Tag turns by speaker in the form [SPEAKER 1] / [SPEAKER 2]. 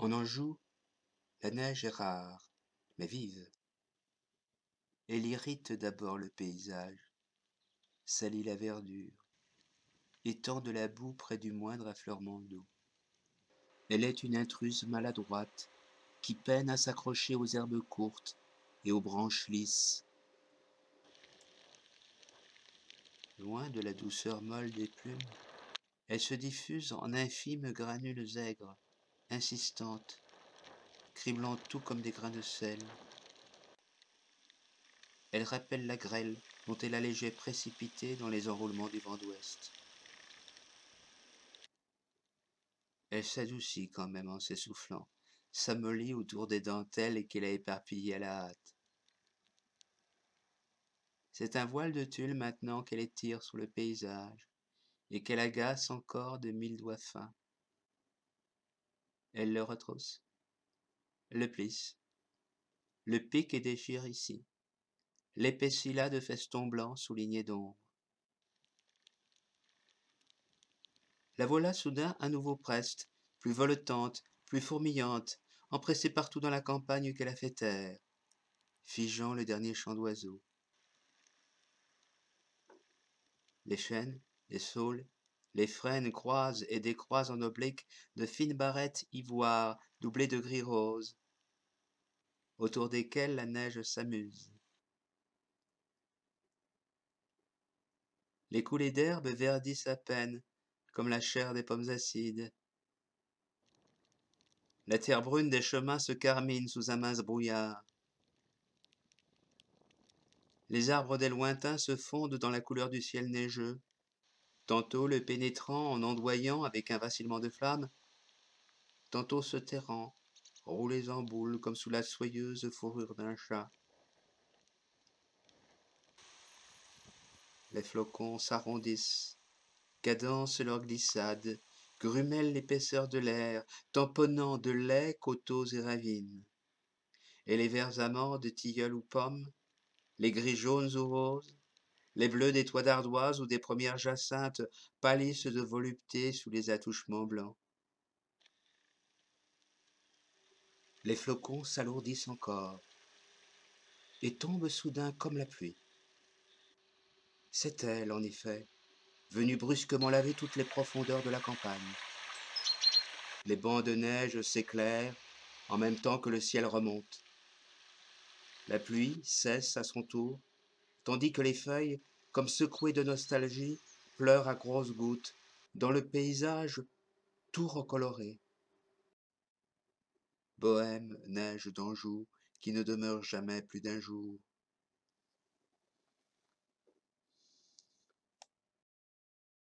[SPEAKER 1] En Anjou, la neige est rare, mais vive. Elle irrite d'abord le paysage, salit la verdure, étend de la boue près du moindre affleurement d'eau. Elle est une intruse maladroite qui peine à s'accrocher aux herbes courtes et aux branches lisses. Loin de la douceur molle des plumes, elle se diffuse en infimes granules aigres, insistantes, criblant tout comme des grains de sel. Elle rappelle la grêle dont elle allégeait précipitée dans les enroulements du vent d'ouest. Elle s'adoucit quand même en s'essoufflant, s'amollit autour des dentelles qu'elle a éparpillées à la hâte. C'est un voile de tulle maintenant qu'elle étire sur le paysage, et qu'elle agace encore de 1000 doigts fins. Elle le retrousse, le plisse, le pique et déchire ici, l'épaissit là de festons blancs soulignés d'ombre. La voilà soudain à nouveau preste, plus voletante, plus fourmillante, empressée partout dans la campagne qu'elle a fait taire, figeant le dernier chant d'oiseaux. Les chênes, les saules, les frênes croisent et décroisent en oblique de fines barrettes ivoire doublées de gris rose, autour desquelles la neige s'amuse. Les coulées d'herbe verdissent à peine, comme la chair des pommes acides. La terre brune des chemins se carmine sous un mince brouillard. Les arbres des lointains se fondent dans la couleur du ciel neigeux, tantôt le pénétrant en ondoyant avec un vacillement de flamme, tantôt se tairant, roulés en boule comme sous la soyeuse fourrure d'un chat. Les flocons s'arrondissent, cadencent leur glissade, grumellent l'épaisseur de l'air, tamponnant de lait coteaux et ravines. Et les verts amants de tilleul ou pommes, les gris jaunes ou roses, les bleus des toits d'ardoise ou des premières jacinthes pâlissent de volupté sous les attouchements blancs. Les flocons s'alourdissent encore et tombent soudain comme la pluie. C'est elle, en effet, venue brusquement laver toutes les profondeurs de la campagne. Les bancs de neige s'éclairent en même temps que le ciel remonte. La pluie cesse à son tour, tandis que les feuilles, comme secouées de nostalgie, pleurent à grosses gouttes dans le paysage tout recoloré. Bohème, neige d'Anjou, qui ne demeure jamais plus d'un jour.